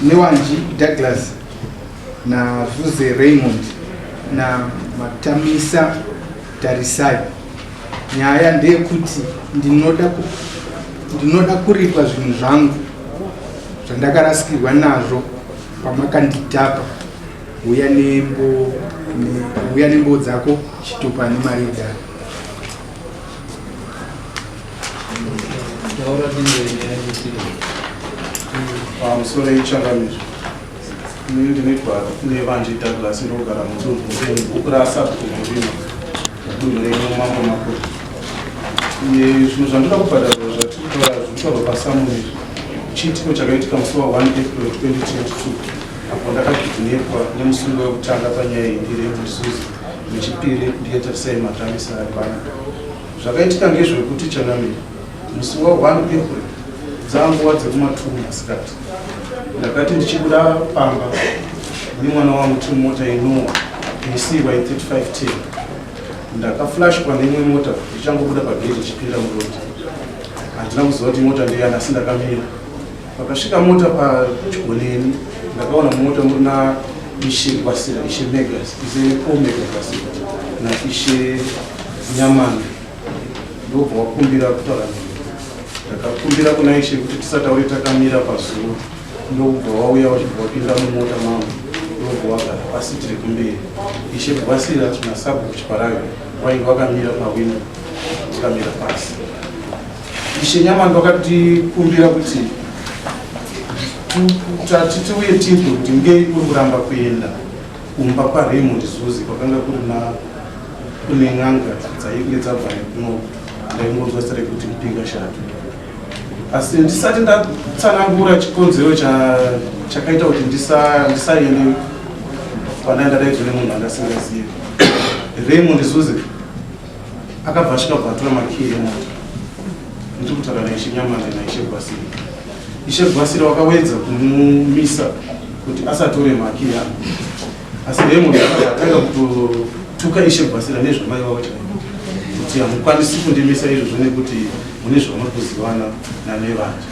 Newanji Douglas na Vuze Raymond na Matamisa Tarisai. Nyaya ndeyekuti ndinoda kuripa zvinhu zvangu zvandakarasikirwa nazvo pamakanditapa. Uya nembo dzako chitupa nemari yedare. Pamusoro yechangamiro ndinoitwa Nevanji Douglas ndogara mudunhu ukurasa kugurima dunhu renyomambo makuru. Zvinhu zvandoda kubhadharwa zvinotaurwa pasamuri chiitiko chakaitika musi wa1 April 2022 apo ndakakidhinepwa nemusungo wekutanga panyaya iyi ndiRaymond Zuzi, wechipiri ndiye Tarisai Matamisa ari pano. Zvakaitika ngezvekuti changamiro musi wa1 April dzanguva dzekumatuma masikati ndakati ndichibuda pamba nemwana wangu timota inowa isiwa i3510 ndakaflashwa neimwe mota ichangobuda pagedhi ichipinda murodi. Handina kuziva kuti mota ndeyani asi ndakamira. Pakasvika mota pachigoneni ndakaona mota muna Ishe Gwasira, Ishe Megas, Ishe Omega Gwasira naIshe Nyamani. Ndobva wakumbira kutaura ndakakumbira kuna Ishe kuti tisataure takamira pazuva. Ndobva wauya wachibva wapinda mumota mangu ndobva wagara pasi tiri kumberi. Ishe Gwasira naSabu Chiparaga wainge wakamira pawindo wakamira pasi. Ishe Nyamani wakatikumbira kuti tiuye timbo kuti ngei uri kuramba kuenda kumba kwaRaymond Zuzi kwakanga kune n'anga dzainge dzabva kuno ndaingonzwa zita rekuti Mpinga Shato. Asi ndisati ndatsanangura chikonzero chakaita kuti ndisaende panaenda daidzwa nemunhu andasingazivi. Raymond Zuzi akabva asvika atora makiyi emota. Ndiri kutaura naIshe Nyamani naIshe Gwasira. Ishe Gwasira wakawedza kumumisa kuti asatore makiyi ake. Asi Raymond akatanga kutotuka Ishe Gwasira nezvamai vavo chaiko kuti hamukwanisi kundimisa izvozvo nekuti mune zvamuri kuzivana naNevanji.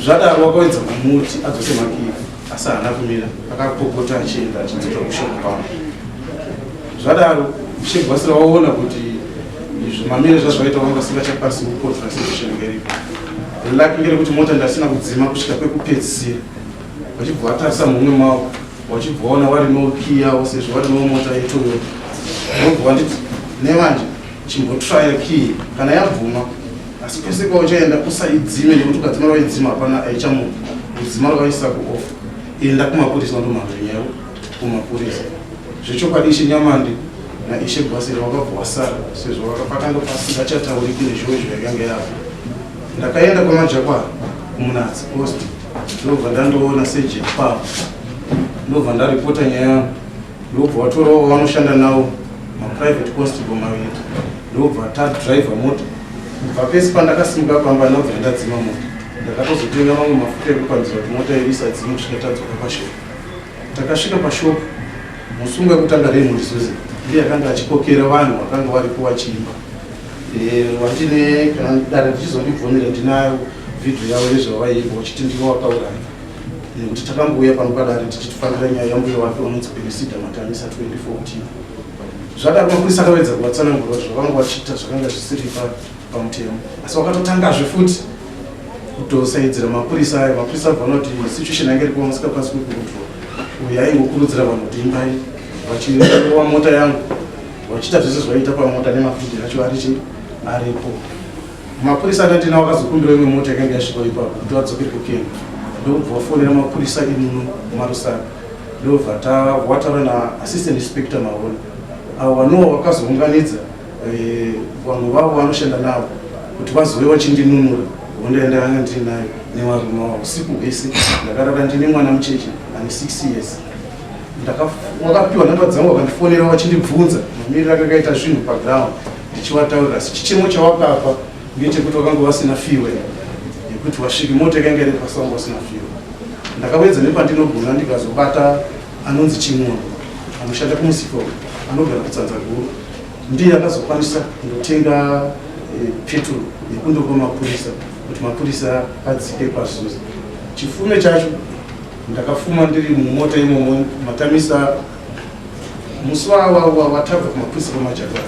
Zvadaro wakawedza kumuti adzose makiyi asi haana kumira, akapopota achienda achidzoka kushoko pamwe. Zvadaro Ishe Gwasira waona kuti mamire zvazvaita wanga asingachakwanisi kukontrola situation ngeripo. Laki ngerekuti mota ndasina kudzima kusvika kwekupedzisira. Wachibva watarisa mumwe mawo wachibva waona warimo Kia sezvo warimo mota yeToyota. Ndobva wanditi Nevanji chimbotraya kiyi kana yabvuma asi pese kwauchaenda usaidzime nekuti ukadzima waidzima hapana aichamudzima rwaisa kuoff. Enda kumapurisa ndomhanyau kumapurisa. Zvechokwadi Ishe Nyamani naIshe Gwasira wakabva wasara sezvo pakanga pasingachatauriki nezvimwe yakanga yavo. Ndakaenda kwamajakwa kumunatsi post ndobva ndandoona Sergeant Pavo ndobva ndaripota nyaya ndobva watorawo vanoshanda nawo maprivate constable maviri ndobva tadriver mota kubva pesi pandakasimuka pamba ndobva ndadzima mota ndakatozotenga mamwe mafuta ekupanzira kuti mota iyi isadzime kusvika tadzoka pashopu. Takasvika pashopu musungu wekutanga Raymond Zuzi ndiye akanga achikokera vanhu vakanga varipo vachiimba. Wandine kana dare ndichizondibvunira ndinayo vhidhiyo yavo nezvavaiimba vachiti ndivo wakauraya nekuti takambouya pano padare tichitifanira nyaya yambuyo wake unonzi Penisida Matamisa 2014. Zvadaro mapurisa akawedza kuvatsanangura zvavanga vachiita zvakanga zvisiri pamutemo asi wakatotangazve futi kutosaidzira mapurisa ayo. Mapurisa abva kuti situation yange iripo musikakwanisi kuikontrola. Uyo aingokurudzira vanhu kuti imbai vachiwa mota yangu vachiita zvese zvaita pamota nemafidhi acho aripo. Mapurisa atandina wakazokumbira imwe mota yakanga yasvika ipapo kuti vadzokere kuKenya. Ndobva wafonera mapurisa imuno kuMarusaka ndobva wataura naAssistant Inspector Mahona avo vanowa vakazounganidza vanhu vavo vanoshanda navo kuti vazove vachindinunura hondaenda yanga ndinayo nevarume wavo usiku hwese. Ndakarara ndine mwana mucheche ane 6 years. Wakapiwa namba dzangu vakandifonera vachindibvunza mamiriro akakaita zvinhu paground ndichivataurira asi chichemo chawakapa ngechekuti wakanga vasina fuel yekuti wasvika mota yakanga iri pasi wanga wasina fuel. Ndakawedza nepandinogona ndikazobata anonzi Chimwono anoshanda kumusika anogara kuTsanza Guru ndiye akazokwanisa kundotenga petrol yekundopa mapurisa kuti mapurisa adzike pazuzi. Chifume chacho ndakafuma ndiri mumota imomo matamisa musi watabva kumapurisa pamajagara.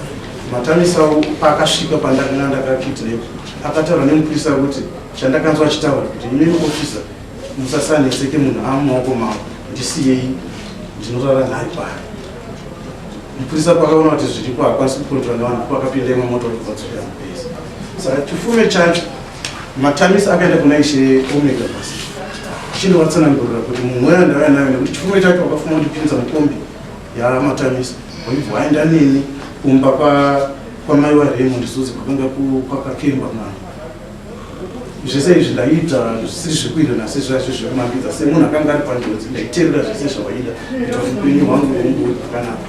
Matamisa paakasvika pandakanga ndakakidnap akataura nemupurisa kuti chandakanzwa achitaura kuti imeni ofisa musasaneseke munhu amumaoko mavo ndisiyei ndinotaura naye pari. Mupurisa pakaona kuti zviripo hakwanisi kukontrora nevanhu pakapinda imwe moto kuvatsvira mupesa. Saka chifume chacho Matamisa akaenda kuna Ishe Omega basi chinovatsanangurira kuti mumwe ndauya nayo nekuti chifume chacho wakafuma kundipinza mukombi yaMatamisa waibva waenda neni kumba kwamai waRaymond Zuzi kwakanga kwakakemba mwana. Zvese izvi ndaita zvisiri zvekuita nasi zvazvo zvekumambidza semunhu akanga ari panjodzi ndaiteerera zvese zvawaida kuti upenyu hwangu hunge huri pakanaka.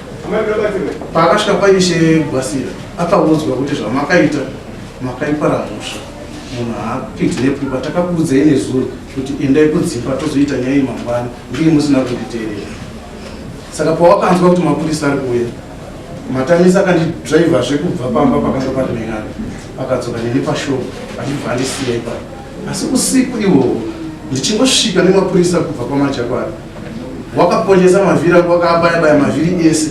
Paakasvika paIshe Gwasira akaudzwa kuti zvamakaita makaipara mhosva. Munhu haakidnepi patakakuudzai nezuro kuti endai kudzimba tozoita nyaya mangwana ndii musina kunditeerera. Saka pawakanzwa kuti mapurisa ari kuuya Matamisa akandidhiraivhazve kubva pamba pakanga pari neng'ana akadzoka neni pashopu achibva andisiya ipapo. Asi usiku ihwohwo ndichingosvika nemapurisa kubva pamajakwari wakaponyesa mavhiri angu wakaabaya-baya mavhiri ese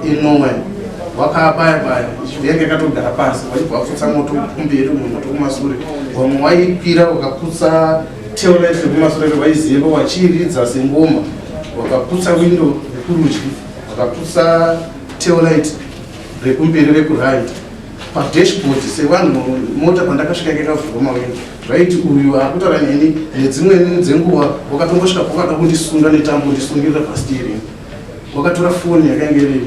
eNorway wakaabaya-baya vhenge akatogara pasi waibva wapfutsa moto kumberi moto kumasure wamwe waikwira wakaputsa taillight rekumasure waiziva wachiridza sengoma wakaputsa window rekurudyi wakaputsa taillight rekumberi rekuright padashboard sevanhu mota pandakasvika yakavhurwa mawindo zvaiti uyu akutaura neni nedzimweni dzenguva wakatongosvika pakada kundisunga netambo ndisungirira pasteering. Wakatora foni yakainge iri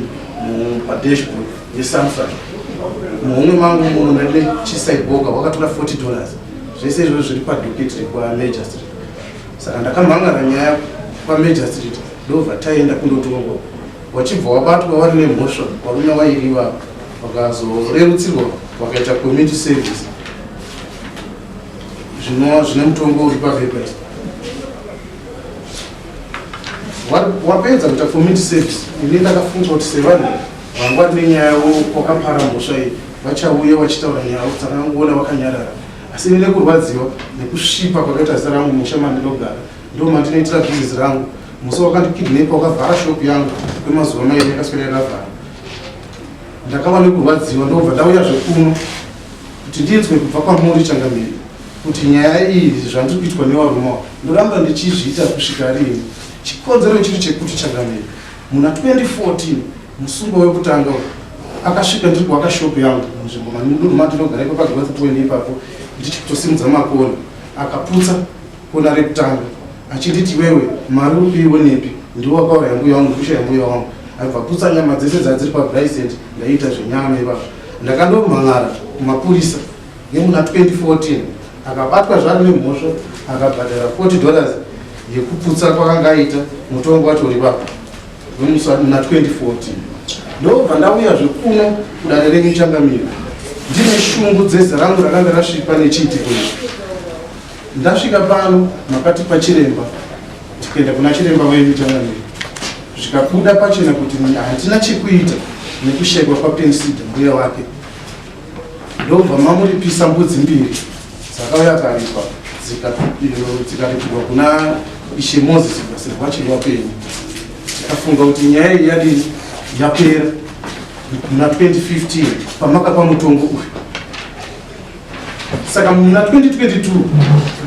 padashboard yeSamsung muhomwe mangu muno ndine chicyborg wakatora $40 zvese izvozvo zviri padhoketi rekwaMajor Street. Saka ndakamhangara nyaya kwaMajor Street ndobva taenda kundotongwa wachibva wabatwa wari nemhosva warume wairiwa wakazorerutsirwa wakaita community service zvine mutongo uri papepa. Wapedza kuita community service ini ndakafunga kuti sevanhu vanga vari nenyaya yavo wakapara mhosva iyi vachauya vachitaura nyaya yavo dzakangoona wakanyarara. Asi ine kurwadziwa nekusvipa kwakaita zita rangu musha mandinogara ndo mandinoitira bhizinesi rangu. Musi wakandikidnepa wakavhara shopu yangu kwemazuva mairi yakaswera yakavhara. Ndakava nekurwadziwa ndobva ndauya zvekuno kuti ndinzwe kubva kwamuri Changamire kuti nyaya iyi zvandiri kuitwa nevarume ndoramba ndichizviita kusvika rini. Chikonzero chiri chekuti Changamire muna 2014 musungwa wekutanga akasvika ndiri kuwaka shopu yangu munzvimbo mandinogara ipapo paGirls ipapo ndichitosimudza makona akaputsa kona rekutanga achinditi wewe mari upiwo nepi ndiwo wakaura yambuya wangu ndikusha yambuya wangu aibva putsa nyama dzese dzadziri paBrysend ndaita zvenyama ipapo. Ndakandomhan'ara kumapurisa nemuna 2014 akabatwa zvari nemhosva akabhadhara $40 yekuputsa kwakanga aita mutongo wacho uri papo muna 2014. Ndobva ndauya zvekuno kudare renyu Changamire ndine shungu dzese rangu rakanga rasvipa nechiitiko ichi. Ndasvika pano makati pachiremba tikaenda kuna chiremba wenyu Changamire zvikabuda pachena kuti hatina chekuita nekushekwa kwaPensida mbuya wake. Ndobva mamuripisa mbudzi mbiri dzakauya karipa dzikaripiwa kuna Ishe Moses Gwasira wachiri wapenyu. Tikafunga kuti nyaya iyi yadini yapera muna 2015 pamakapa mutongo uyu. Saka muna 2022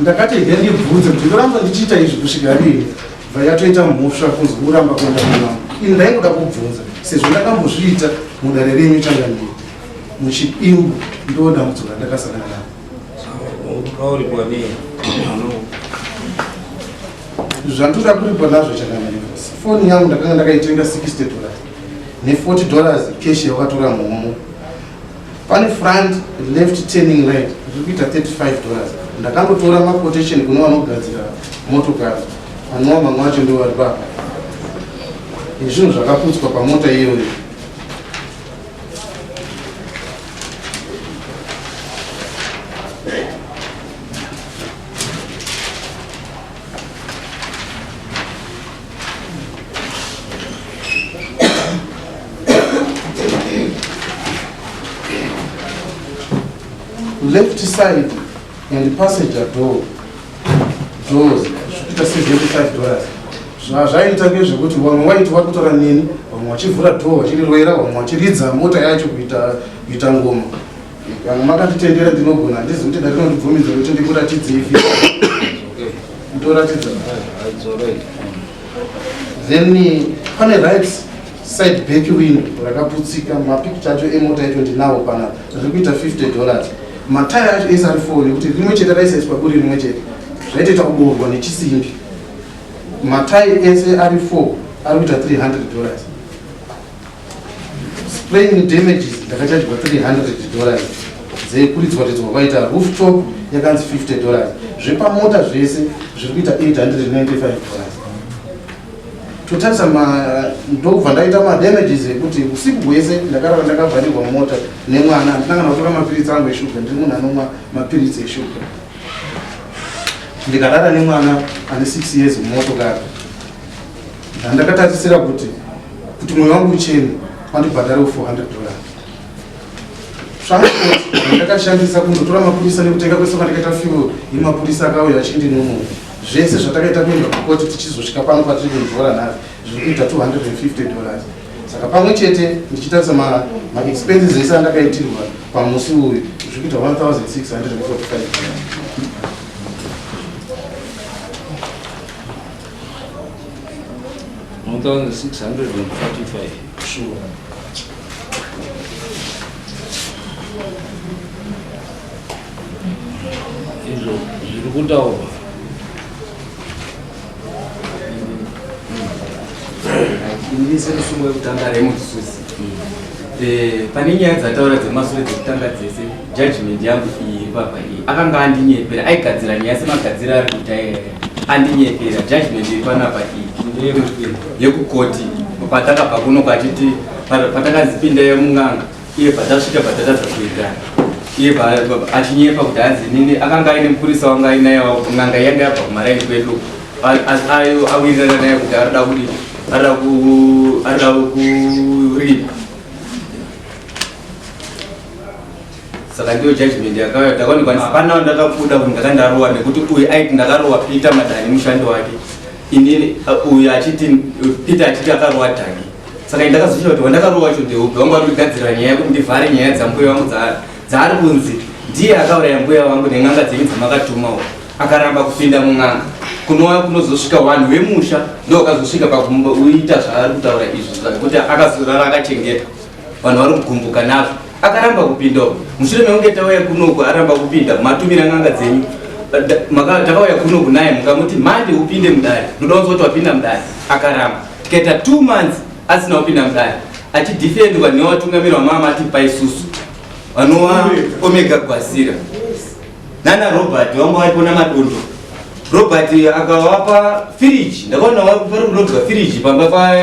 ndakati hega ndibvunze kuti ndoramba ndichiita izvi kusvika rini bva yatoita mhosva kunzi uramba kuenda kunangu. Ini ndaingoda kubvunza sezvo ndakambozviita mudare renyu Changamire muchipingu ndoda mudzora ndakasangana navo. Zvandoda kuripa nazvo Changamire foni yangu ndakanga ndakaitenga $60 ne$40 cash yawakatora muhomo. Pane front left turning right zvikuita $35. Ndakandotora maquotation kune vanogadzira motokari anova mamwe acho ndo vari papa. Izvinhu zvakaputswa pamota iyoyo. Left side and passenger doors zviita $75. Zvaita ngezvekuti vamwe waiti vari kutora nini, vamwe vachivhura dhoo vachirirwera, vamwe vachiridza mota yacho kuita ngoma. Kana makanditendera ndinogona handizi kuti ndarinondibvumidza kuti ndikuratidzei ndoratidza. Then pane right side back window rakaputsika, mapicture acho emota yacho ndinawo panapa, riri kuita $50. Mataya acho ese ari 4 nekuti rimwe chete raisaiswa buri rimwe chete, zvaitoita kuboorwa nechisimbi. Matayi ese ari 4 ari kuita $300. Spraying damages ndakachajwa $300. Dzekuridzwa kwaita rooftop yakanzi $50. Zvepamota zvese zviri kuita $895. Totarisa ndobva ndaita madamages ekuti usiku hwese ndakarara ndakavharirwa mota nemwana, ndinangana kutora mapiritsi angu eshuga, ndiri munhu anomwa mapiritsi eshuga. Ndikarara nemwana ane 6 years mumotokari. Ndakatarisira kuti mwoyo wangu uchene pandibhadhare $400. Transport ndakashandisa kundotora mapurisa nekutenga kwese kwandakaita fuel yemapurisa akauya achindinunura. Zvese zvatakaita kuenda kukoti tichizosvika pano patiri kunzvora nhasi zviri kuita $250. Saka pamwe chete ndichitarisa ma-expenses ese andakaitirwa pamusi uyu zviri kuita $1,645. Sure. Zviri kutaurwa ini semusungo wekutanga remususi pane nyaya dzataura dzemashure dzekutanga dzese judgment yangu iri papa iyi akanga andinyepera, aigadzira nyaya semagadzira ari kuita andinyepera. Judgment iri panapa iyi yekukoti patakabva kuno kwachiti patakazipinda yemung'anga iye patasvika patatadza kuita iye achinyepa kuti hanzi nini akanga aine mupurisa wanga ainaye ng'anga yanga yabva kumaraini kwedu awirirana naye kuti arida kuripa. Saka ndiyo judgment yakauya, ndakaonekwa ndisipanawo ndakabuda kuti ndakandarowa nekuti uyu aiti ndakarowa Peter Madhani mushando wake, inini uyu achiti Peter achiti akarowa Dhani. Saka ndakazoziva kuti wandakarowa wacho ndeupi, wangu ari kugadzira nyaya yekuti ndivhare nyaya dzambuya wangu dzaari kunzi ndiye akauraya mbuya wangu neng'anga dzenyu dzamakatumawo. Akaramba kupinda mung'anga kunova kunozosvika vanhu vemusha ndo akazosvika pakuita zvaari kutaura izvi kuti akazorara akachengeta vanhu vari kugumbuka nazvo. Akaramba kupindawo mushure mekunge tauya kunoku aramba kupinda matumira ng'anga dzenyu takauya kunoku naye mukamuti mande upinde mudare, ndoda kuzoti wapinda mudare. Akaramba tikaita 2 months asina kupinda mudare achidhifendwa nevatungamirwa mamati paisusu vanova Omega Gwasira nana Robert wangu waipona madondo. Robert akawapa firiji, ndakaona vari kudodzwa firiji pamba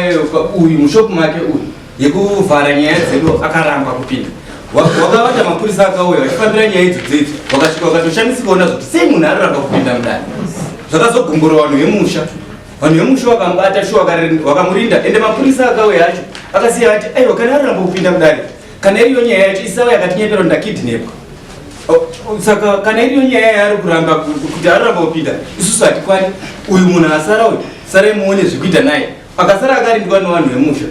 uyu mushopu make uyu yekuvhara nyaya dzedu. Akaramba kupinda, wakavata mapurisa akauya vachifambira nyaya idzi dzedzo, wakasvika wakatoshamisika kuona kuti sei munhu araramba kupinda mudare. Zvakazogumbura vanhu vemusha, vanhu vemusha vakamubata shuwa vakamurinda, ende mapurisa akauya acho akasiya ati aiwa kana araramba kupinda mudare, kana iriyo nyaya yacho isava yakatinyepera ndakidhinepwa. Saka kana iriyo nyaya yaari kuramba kuti araramba kupinda isusu hatikwani, uyu munhu asara uyu sarai muone zvekuita naye. Akasara akarindwa nevanhu vemusha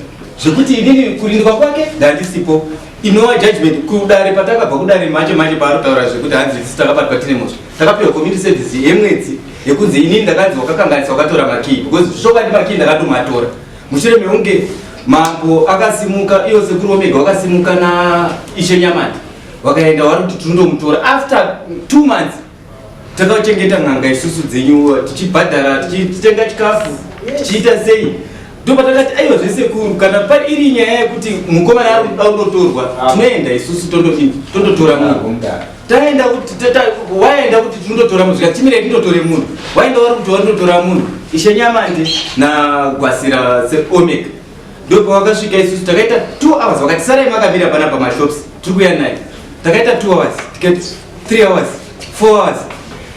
zvekuti inini kurindwa kwake ndandisipo. Inova judgment kudare patakabva kudare manje paari kutaura zvekuti hanzi isi takabatwa tine mhosva, takapiwa community service yemwedzi yekunzi inini ndakanzi wakakanganisa wakatora makii, because zvishokati makii ndakatomatora. Mushure mekunge mambo akasimuka, iyo sekuru Omega wakasimuka naishe Nyamata wakaenda vari kuti tinondomutora. After 2 months takachengeta ng'anga isusu dzenyu tichibhadhara tichitenga chikafu tichiita sei, ndopatakati aiwa zvesekuru kana pari iri nyaya yekuti mukomana aunotorwa tinoenda isusu tondotora munhu. Taenda kuti waenda kuti tinondotora munhu zvika timire tindotore munhu, waenda vari kuti warindotora munhu ishe Nyamande naGwasira seOmega. Ndopa wakasvika isusu takaita 2 hours wakati sarai makamira pana pamashops tiri kuya naye. Takaita 2 hours, tikati 3 hours, 4 hours.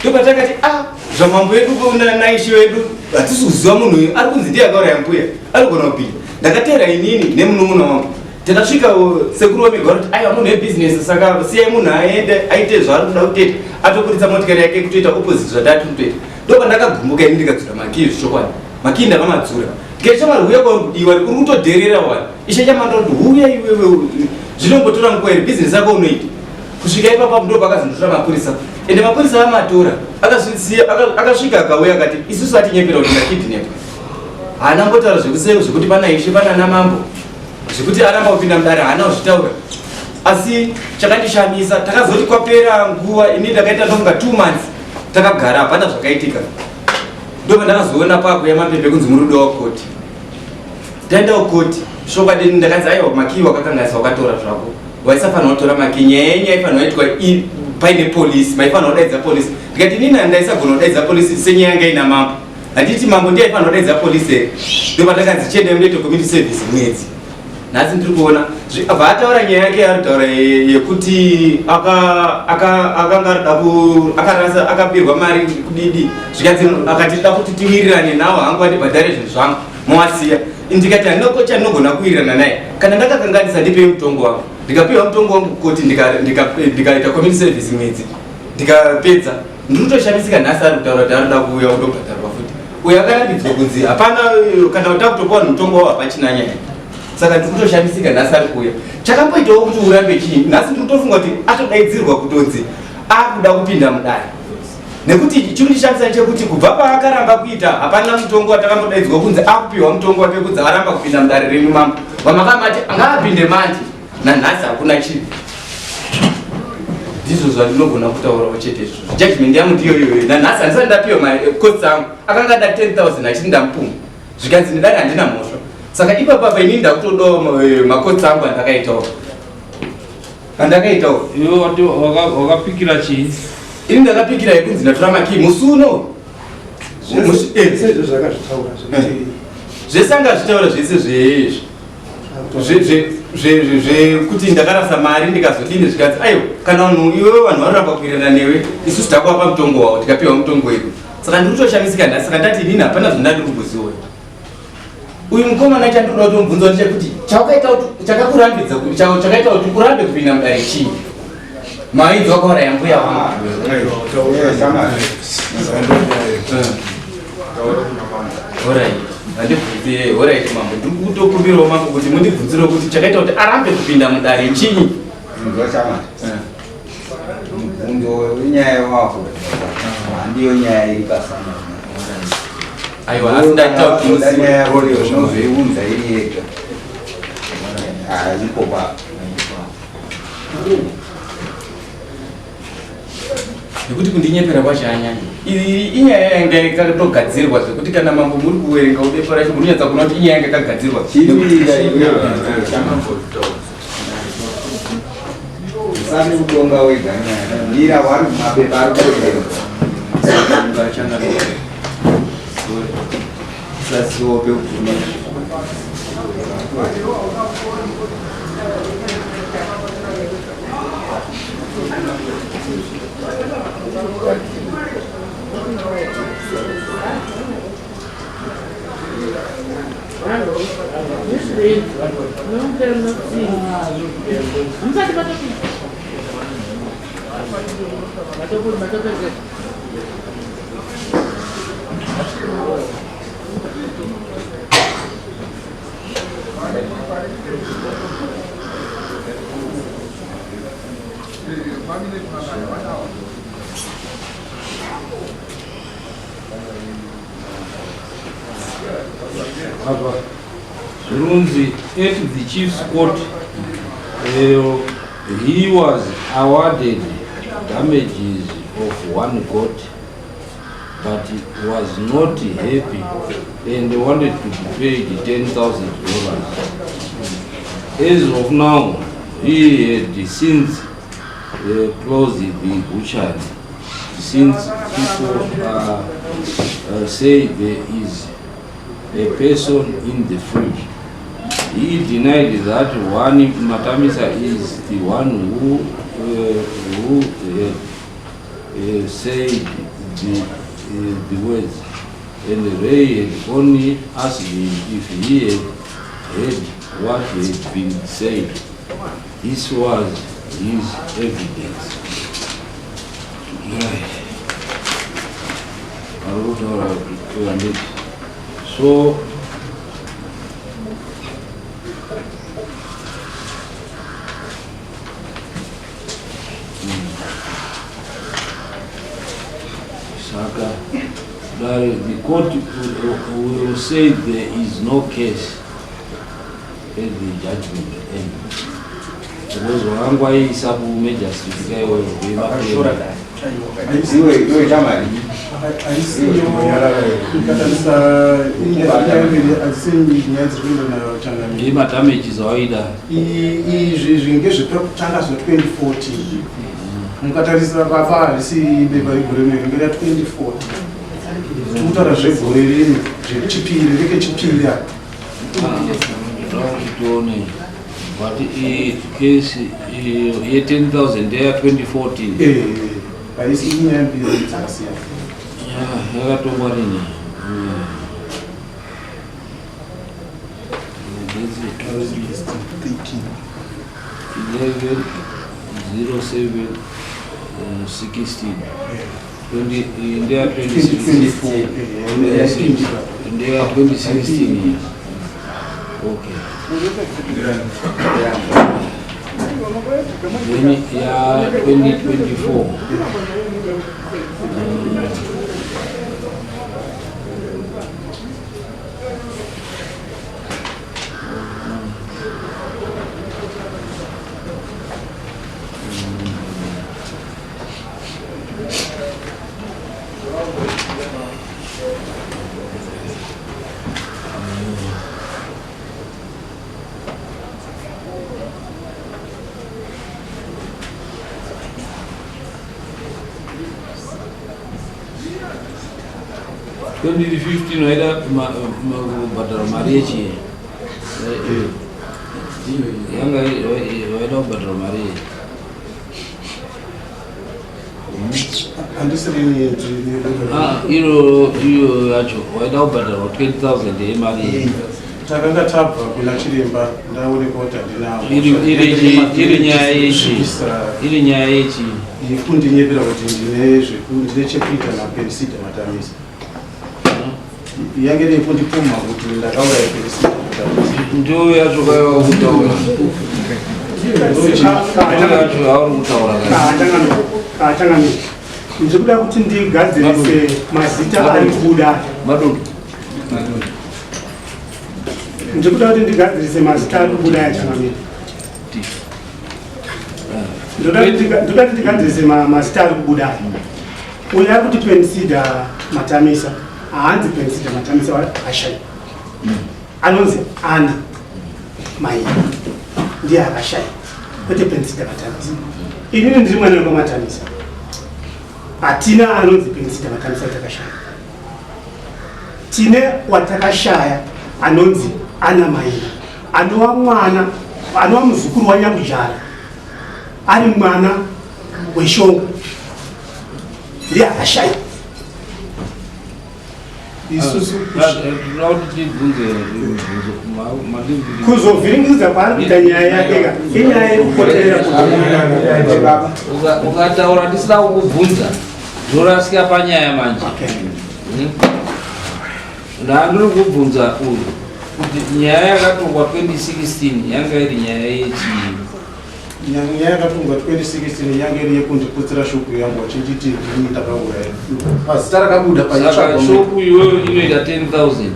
Ndopa takati zvamambo yedu naishe wedu hatisi kuziva munhu uyu ari kunzi ndiye akauraya mbuya ari kugona kupinda. Ndakatera inini nemunun'una wangu Takasvika sekuru wemigwa kuti aiwa munhu webusiness saka siyai munhu aende aite zvaari kuda kutoita atokuritsa motikari yake kutoita opposite zvatari kutoita. Ndo pandakagumbuka ini ndikadzura makii zvichokwadi makii ndakamadzura ndikati chamari uya kwarudiwa uri kutodherera wani ishe chamanda kuti uya iwewe zvinombotora nguva iri business yako unoita kusvika ipapo ndo pakazindotora mapurisa ende mapurisa amatora akasvika akauya akati isusu atinyepera kuti ndakidhinepa haana mbotaura zvekusero zvekuti pana ishe pana namambo zvekuti aramba kupinda mudare haana kuzvitaura asi chakandishamisa takazoti kwapera nguva ini ndakaita ndonga 2 months takagara hapana zvakaitika ndo pandakazoona pakuya mapepe kunzi murudo wakoti taenda kukoti shokwadi ndakanzi aiwa makii wakakanganisa wakatora zvako waisafanira kutora makii nyaya yenyu yaifanira kuitwa paine polisi maifanira kudaidza polisi ndikati inini handaisagona kudaidza polisi senyaya yanga ina mambo handiti mambo ndiye aifanira kudaidza polisi here ndo pandakanzi chiende munoita community service mwedzi nhasi ndiri kuona vataura nyaya yake yaritaura yekuti akabirwa mari kudidi zvikanzi akati da kuti tiwirirane nawo hangu andibhadhare zvinhu zvangu mwasiya ndikati handinokocha ndinogona kuwirirana naye kana ndakakanganisa ndipe mutongo wangu ndikapiwa mutongo wangu kuti ndikaita community service mwedzi ndikapedza ndiri kutoshamisika nhasi ari kutaura kuti arida kuuya kutobhadharwa futi uyo akarambidzwa kunzi hapana kana uta kutopawa mutongo wavo hapachina nyaya saka ndiri kutoshamisika nhasi ari kuuya chakamboitawo kuti urambe chii nhasi ndiri kutofunga kuti atodaidzirwa kutonzi akuda kupinda mudare nekuti chirundishamisa chekuti kubva paakaramba kuita hapana mutongo watakambodaidzwa kunzi akupiwa mutongo wake kunzi aramba kupinda mudare renyu mambo vamakamati angaapinde manje nanhasi hakuna chinhu ndizvo zvandinogona kutaurawo chete izvozvo judgment yangu ndiyo iyoyo nanhasi handisati ndapiwa makosi angu akanga da 10,000 achiti ndamupuma zvikanzi ndidari handina mhosva saka ipapapa inini ndakutodawo makosi angu andakaitawo iwe wakapikira chii ini ndakapikira yekunzi ndatora makii musi uno zvese angazvitaura zvese zvekuti ndakarasa mari ndikazodini zvikanzi aiwa kana vanhu iwewe vanhu varoramba kuwirirana newe isusu takuwapa mutongo wavo tikapiwa mutongo wedu saka ndiri kutoshamisika nhasi saka ndati inini hapana zvindandiri kugoziwa uyu mukomana chandinoda kutomubvunza ndechekuti chakakurambidza chakaita kuti kurambe kupinda mudare chii maidzi wakaura yambuya wangu handibvunzire oraiti mambo ndiri kutokumbirawo mambo kuti mundibvunzirewo kuti chakaita kuti arambe kupinda mudare chinyi mubvunzo wenyaya wako handiyo nyaya iri pasana aiwa asi ndaita kuti nyaya yako unozoiunza iri yega haiko pa nekuti kundinyepera kwachanyanya inyaya yanga yakatogadzirwa zvekuti kana mambo muri kuwerenga ubepo racho munonyatsa kuona kuti inyaya yanga yakagadzirwa usati kutonga wega mira wari mumapepa ari kuwerenga sasiope kuvhumira Runzi at the chief's court, he was awarded damages of 1 goat, but he was not happy and wanted to be paid $10,000. As of now, he had since closed the butchery, since people say there is a person in the fridge. He denied that one Matamisa is the one who said the words, and Ray had only asked him if he had what had been said. This was his evidence. Right. So, Saka, the court will say there is no case at the judgment end. Because wangwa isabu majustify iwe chamani ima damages waida izvi zvinge zvepekutanga zve2014 mukatarisa baba harisi beba regore rimwe ringe ra2014 tikutaura zvegore rimwe zvechipiri reke chipiri tione but case ye10,000 ndeya 2014 haisi inyaya mbiri dzakasiyana yakatongwa rini 11/07/16 ndeya 2016 ndeya 2016 okay then ya 2024 2015 waida kubhadhara mari yechi yanga waida kubhadhara mari iyo yacho waida kubhadhara 20,000 yemari takanga tabva kuna chiremba ndaoneka kuti handinawo iri nyaya yechi kundinyepera kuti ndine chekuita napensida matamisa yange nekundipuma kuti ndakauraya pensida ndio yacho kaiwa kutaura yacho yauri kutaura ndikuda kuti ndigadzirise mazita ari kubuda ndikuda kuti ndigadzirise mazita ari kubuda yachangamira ndoda kuti ndigadzirise mazita ari kubuda uyo ari kuti pensida matamisa haanzi pensida matamisa ashai anonzi ana maina ndiye akashai kwete pensida matamisa inini ndiri mwana wematamisa hatina anonzi pensida matamisa watakashaya tine watakashaya anonzi ana maina anova mwana anova muzukuru wanyamujara ari mwana weshonga ndiye akashaya kuzovhiringidza kwaari kuita nyaya yakeka inyaya yekupoterera ukataura ndisina kukubvunza ndorasika panyaya manje ndandiri kubvunza uyu kuti nyaya yakatongwa 2016 yanga iri nyaya yechii nyaya yakatongwa 2016 yange iri yekundiputsira shuku yangu vachinditi ndini ndakauraya mazita rakabuda saka shuku iyoyo inoita 10,000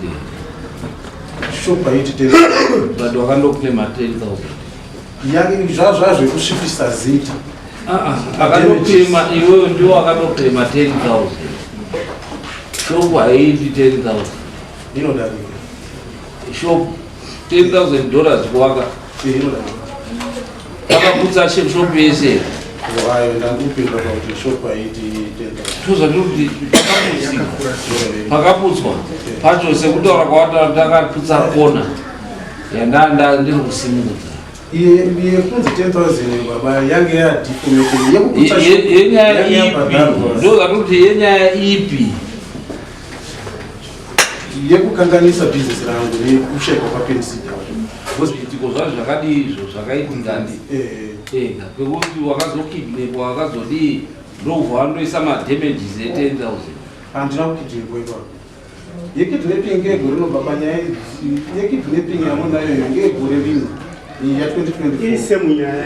shuku haiti 10,000 but wakandoklema 10,000 yange zvazvekusvipisa zita akandoklema iweyo ndiwo akandoklema 10,000 shuku haiti 10,000 inodarika shuku $10,000 kuwaka akaputsa shopu yese ayo ndangupinda kuti shopu haiti 10,000 tozati pakaputswa pacho sekutaura kwawata takaputsa kona yandanda ndiri kusimudza iye kunzi 10,000 baba yange yadifometed yenyaya ipi ndozati kuti yenyaya ipi yekukanganisa bhizinesi rangu nekushaikwa kwapensida zviitiko zvacho zvakadii izvo zvakaitika ega pekuti wakazokidnepwa wakazodii ndobva wandoisa madamages e10,000 handina kukidnepwa ipapo yekidnapping yegore rinobva nyaya yekidnapping yamunayo ngegore rimwe ya2020 ise munyaya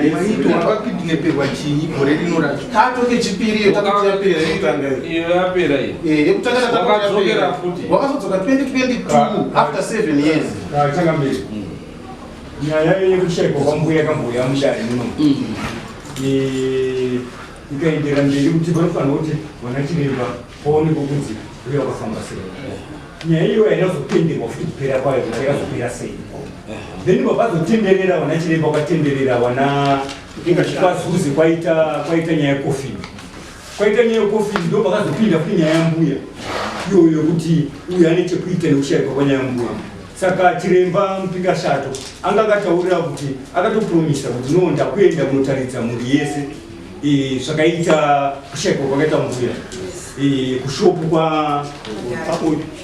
wakakidneperwa chinyi gore rino racho katoke chipiri yapera yekutanga iyo yapera iyo yekutanga wakadzokera futi wakazodzoka 2022 after 7 years chakamberi nyaya yekushaikwa kwambuya kambuya mudare muno ikaendera mberi kuti panofanira kuti vanachiremba paonekwa kunzi uya wakafamba sei nyaya iyo ainazopenderwa futi kupera kwayo kuti yakazopera sei then vakazotenderera vanachiremba kwakatenderera vana kwazuze kwaita nyaya yekofini kwaita nyaya yekofini ndo vakazopinda futi nyaya yambuya iyoyo kuti uyu ane chekuita nekushaikwa kwanyaya yambuya saka chiremba Mpingashato anga akataurira kuti akatopromisa kuti no ndakuenda kunotaridza mhuri yese zvakaita kushaikwa kwakaita mbuya kushopu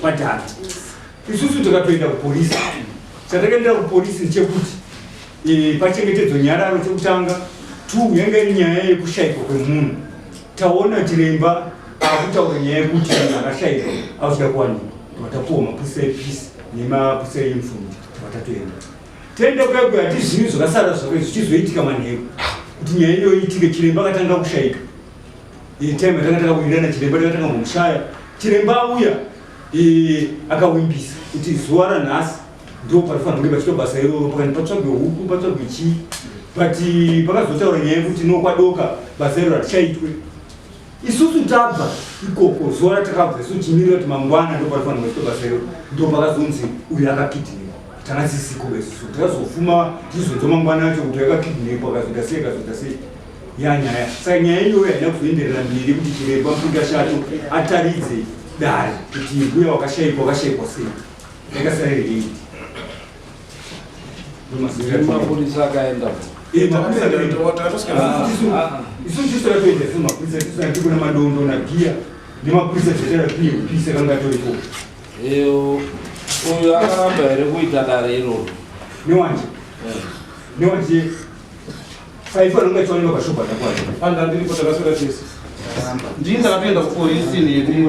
kwadhara isusu takatoenda kupolisi chatakaendera kupolisi chekuti pachengetedzo nyararo chekutanga tu yanga iri nyaya yekushaikwa kwemunhu taona chiremba akutaura nyaya yekuti akashaikwa auda kuwanikwa vatapuwa mapurisa episi nemapurisa euniform vatatoenda tenda kwaibuya hati zvinhu zvakasara zvichizoitika manheru kuti nyaya iyo iitike chiremba akatanga kushaika time yatangatanga kuwirirana chiremba takatanga mushaya chiremba auya akawimbisa kuti zuva ranhasi ndo parifanira kunge pachito basa iroro pakani patsvagwe huku patsvagwe chii but pakazotaura nyaya yekuti nokwadoka basa iroro hatichaitwe isusu tabva ikoko zuva ratakabva isu chimirira kuti mangwana ndo parifanira kunge pachito basa iroro ndo pakazonzi uyu akakidhinekwa tangasisikoba isusu takazofuma tizonzwa mangwana acho kuti akakidhinekwa akazoita sei akazoita sei yanyaya saka nyaya iyoyo haina kuzoenderera mberi kuti chiremba Mpingashato ataridze dare kuti mbuya wakashaikwa sei yakasarerei mapurisa akaenda isutisoatoendesmapurisatikuna madondo nagiya nemapurisa chetarapiepisa kanga toripo uyu akaramba here kuita dare iroro newanje saifanonga chaoneka pashopa takwacho andandiripo takaswera tese ndini ndakatoenda kupolisi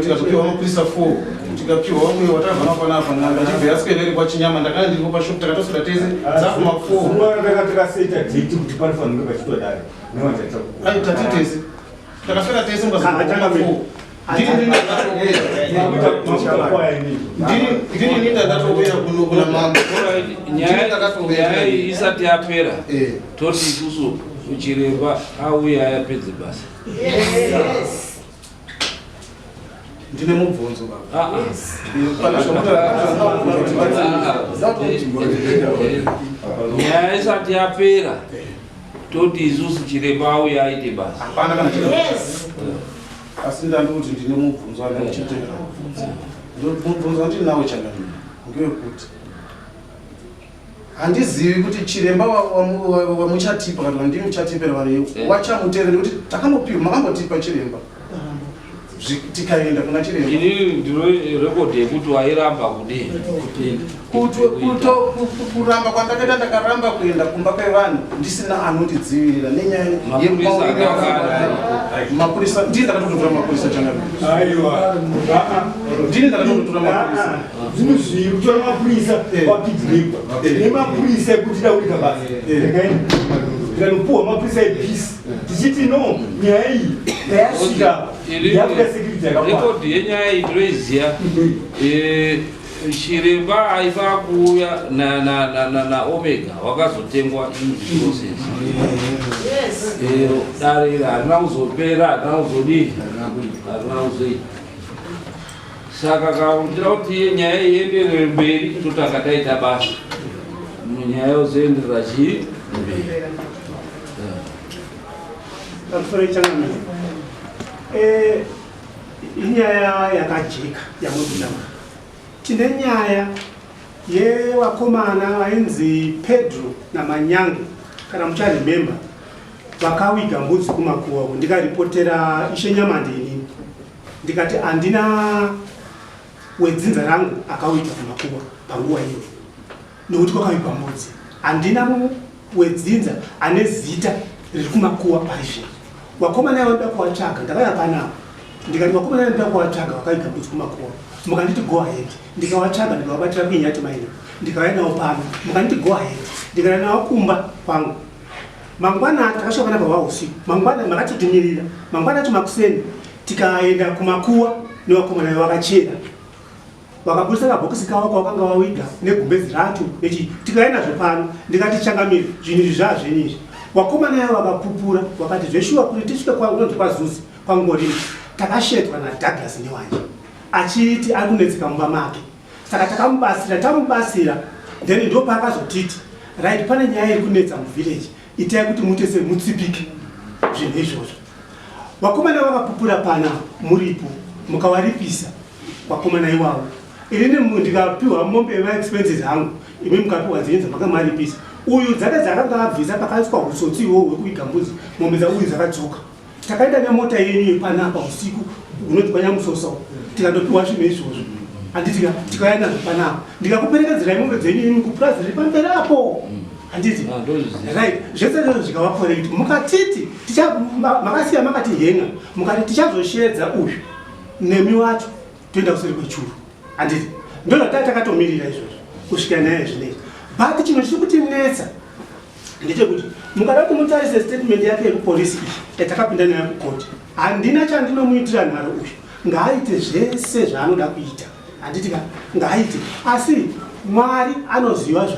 tikatopiwa mapurisa 4 tikapiwa wamwe watabva napanapa n'anga chibva yaswederi kwachinyama ndakanga ndiripo pashopu takatoswera tese dzafuma 4 takaseta date kuti panofanira kunge pachitodare ai tatitese takaswera tese mukazaa ndini ninda ndatouya kuna mambo nyaya isati yapera toti isusu uchiremba auya yapedze basa ndine mubvunzo nyaya isati yapera toti isusu chiremba auya aite basa asi ndandikuti ndine mubvunzo anochitera mubvunzo andinawo changamira ngewekuti handizivi kuti chiremba wamuchatipa kana ndi muchatipera vari wachamuteerera kuti takambopiwa makambotipa chiremba tikaenda kuna chiremba ini ndino rekodhi yekuti wairamba kudini kuramba kwandakaita ndakaramba kuenda kumba kwevanhu ndisina anotidzivirira nenyaya mapurisa ndini ndakatototora mapurisa changamira ndini ndakatototora mapurisa zvinhu zviri kutora mapurisa wapidhirikwa nemapurisa ekuti daurika basa tikanopuwa mapurisa episi tichiti no nyaya iyi yasvika yakuda security yakakwana rekodhi yenyaya iyi ndinoiziya chiremba aifa kuuya naomega wakazotengwa injustices dare iri harina kuzopera harina kuzodii harina kuzoita saka kaundira kuti nyaya ienderere mberi totanga taita basa nyaya yozoenderera chii mberi inyaya yakajeka yamudama tine nyaya yevakomana vainzi Pedro naManyange kana mucharememba vakawiga mbudzi kumakuwako ndikaripotera Ishe Nyamande inini ndikati handina wedzinza rangu akauita kumakuwa panguva iyo nokuti kwakaipa mudzi. Handina wedzinza ane zita riri kumakuwa parizvino. Wakomana ivo ndoda kuvatsvaga ndakauya panapa ndikati wakomana ndoda kuvatsvaga wakaipa mudzi kumakuwa, mukanditi go ahead, ndikavatsvaga ndikavabatira kuinyati maino ndikauya navo pano, mukanditi go ahead, ndikauya navo kumba kwangu. Mangwana takashokana pava usiku, mangwana makatimirira, mangwana tumakuseni tikaenda kumakuwa nevakomana ivo vakachena vakabudisa kabhokisi kavo kwavakanga vawiga negumbezi ratu tikaenda nazvo pano ndikati Changamire zvinhu izvi zvazvenizvi. Wakomana ivo vakapupura vakati zveshuwa kuti tisvike kwanonzi kwaZuzi kwangorima takashetwa naDouglas Newanje achiti ari kunetseka mumba make, saka tamubasira then ndo paakazotiti right pane nyaya iri kunetsa muvhileji, itai kuti mutese mutsipike zvinhu izvozvo. Wakomana vakapupura pana muripo mukavaripisa wakomana ivavo, inini ndikapiwa mombe emaexpenses hangu imi mukapiwa dzenza makamaripisa. Uyu dzakanga abvisa pakaiswa usotsi ihwohwo hwekuiga mbudzi, mombe dzauyu dzakadzoka. Takaenda nemota yenyu panapa usiku unoti kwanyamusoso tikandopiwa zvinhu izvozvo, handiti tikauya nazvo panapa ndikakuperekedzera mombe dzenyu imi kupurazi riri pamberi apo, handiti right. Zvese izvozvo zvikavaporeti mukatiti makasiya makati henga mukati tichazoshedza uyu nemi wacho toenda kuseri kwechuru, handiti ndo zvataa takatomirira izvozvo kusvika naye zvinezvi. But chino chiri kutinetsa ndechekuti mukada kuti mutarise statement yake yekupolisi iyi yatakapinda nayo kukoti, handina chandinomuitira nharo uyu, ngaaite zvese zvaanoda kuita, handiti ngaaite, asi Mwari anoziva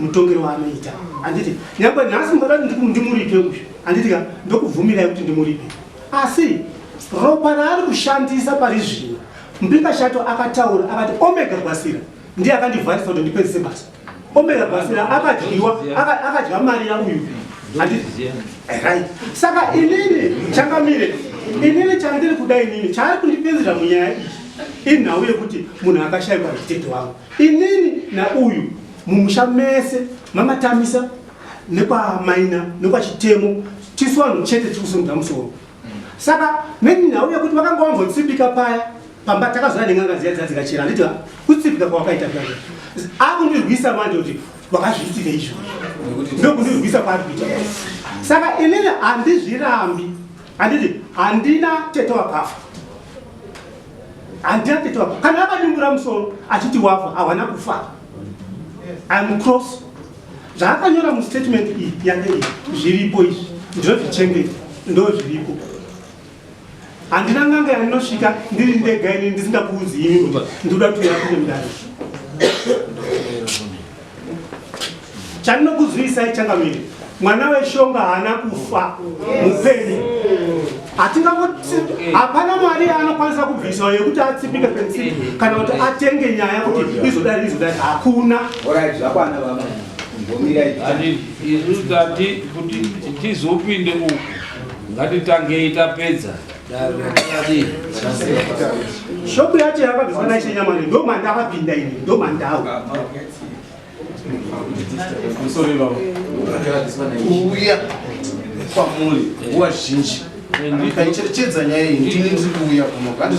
mutongero waanoita, handiti nyangwe nhasi mukada kuti ndimuripe uyu, handiti ndokubvumirai kuti ndimuripe, asi ropa raari kushandisa pari zvino Mpikashato akataura akati Omega Gwasira ndiye akandivharisa kuti ndipedzise basa. Omega Gwasira akadya mari yangu right. Saka inini Changamire, inini chandiri kudai inini chari kundipedzera munyaya iyi inhau yekuti munhu akashayikwa mutete wangu. Inini nauyu mumusha mese mamatamisa nekwamaina nekwachitemo tisu vanhu chete tikusumudza musoro. Saka nenhau yekuti vakanga vambotsipika paya pamba takazona nenganga dziya dzadzikachera nditi kutsipika kwawakaita paya akundirwisa manje kuti vakazviitire izvo ndokundirwisa kwari kuita. Saka inini handizvirambi, handiti handina tete wakafa, handina tete wakafa. Kana akadimbura musoro achiti wafa hawana kufa, I'm cross. Zvaakanyora mustatement iyi yake iyi zviripo izvi ndinozvichengeta, ndo zviripo. Handina nganga yandinosvika ndiri ndega ini ndisingakuudzi imi kuti ndinoda kutoera kune mudare. Chandinokuzivisai Changamire, mwana weshonga haana kufa mupenyu. Hapana mari yaanokwanisa kubvisa yekuti atsipike pensiki kana kuti atenge nyaya kuti izodari hakuna. Isu tati kuti tizopinde uku ngatitange tapedza shopu yacho yakabviswa naChenyamani ndo mandakapinda ini, ndo mandau kuuya kwamuri nguva zhinji kaicherechedza nyaya iyi ndini ndiri kuuya kunoka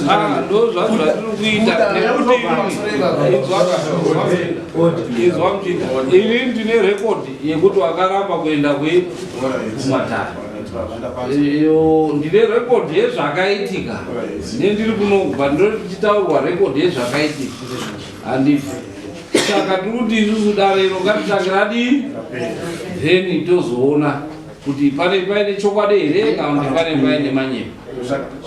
ndo zvazvatirikuita ini ndine rekodhi yekuti wakaramba kuenda kumatare. Ndine rekodhi yezvakaitika nendiri kunobva ndotichitaurwa rekodhi yezvakaitika handifi. Saka tirikuti isusu dare ino ngatitangira dii then tozoona kuti paine chokwadi here kana kuti paine manyema.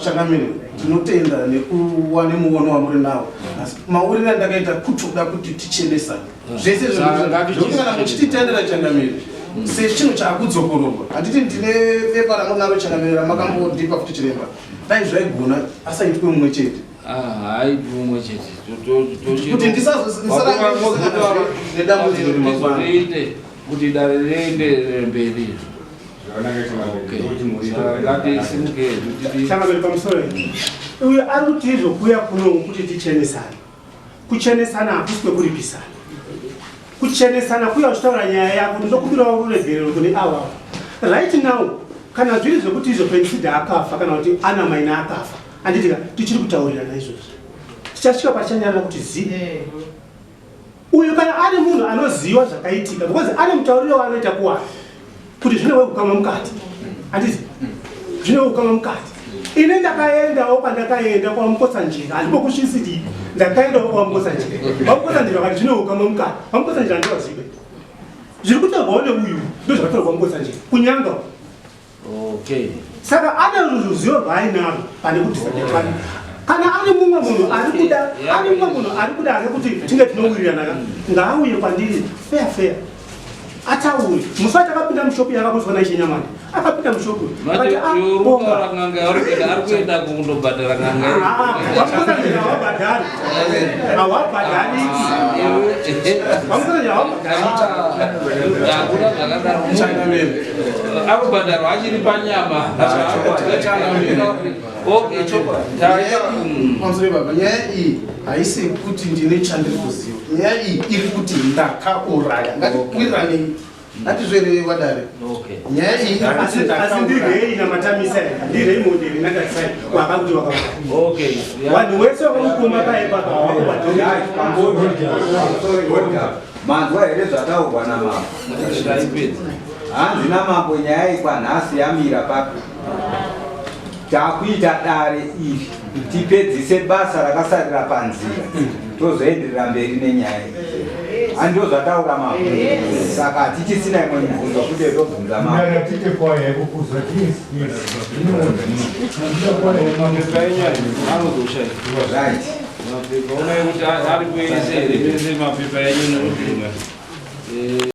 Changamire, tinotenda nekuva nemuono wamuri nawo, asi mauriro andakaita kutoda kuti tichendesane zvese zvokana muchititendera Changamire sechinhu chaakudzokororwa. Handiti ndine pepa ramunaro Changamire ramakambondipa kuti chiremba dai zvaigona asaitwe mumwe chete. Haitwe mumwe chete kuti ndisazonedambudziro remazwana kuti dare riende mberi. Changamire pamusoro uyu ari kuti izvokuya kunongo kuti tichenesane. Kuchenesana hakusi kwekuripisana. Kuchenesana kuya uchitaura nyaya yako ndokubirawo ruregerero kune ava right now. Kana zviri zvokuti izo Pensida akafa kana kuti Ana Maina akafa, handitika tichiri kutaurirana izvozvo. tichasvika pachanyanya kuti zive uyu kana ari munhu anoziva zvakaitika because ane mutauriro waanoita kuwana kuti zvinowe kukama mukati handizi zvinowe kukama mukati ine ndakaendawo pandakaenda kwamukotsanjira handipokusvisiti ndakaendawo kwamukotsanjira vamukotsanjira vakati zvinowe kukama mukati vamukotsanjira ndovazive zviri kutorwawo neuyu ndo zvakatorwa kwamukotsanjira kunyanga saka ane ruzivo rwaainaro pane kudhisadvantage kana ane mumwe munhu ari kuda kuti tinge tinowirirana ngaauye kwandiri fair atauri musati akapinda mushopu yakakuzwa naishenyamani akapinda mushopu arikuenda kundobhadhara akubhadharwa achiri panyama pamusoro baba nyaya iyi haisi kuti ndine chandiri kuziva nyaya iyi iri kuti ndakauraya ngatiwiranei ngatizverei wadare nyaya iyi asi ndirei namatamisa ndirei moderi nakatisai wakakuti vanhu wese vakamukuma paepaka manzwa here zvataurwa namambo hanzi namambo nyaya ikwanhasi yamira papi takuita dare iri tipedzise basa rakasarira panzira tozoenderera mberi nenyaya handio zvataura mambo saka tichisina imwe mibvunzo kuti tobvunza mambo mapepa unaye kuti ari kuese here pese mapepa enyu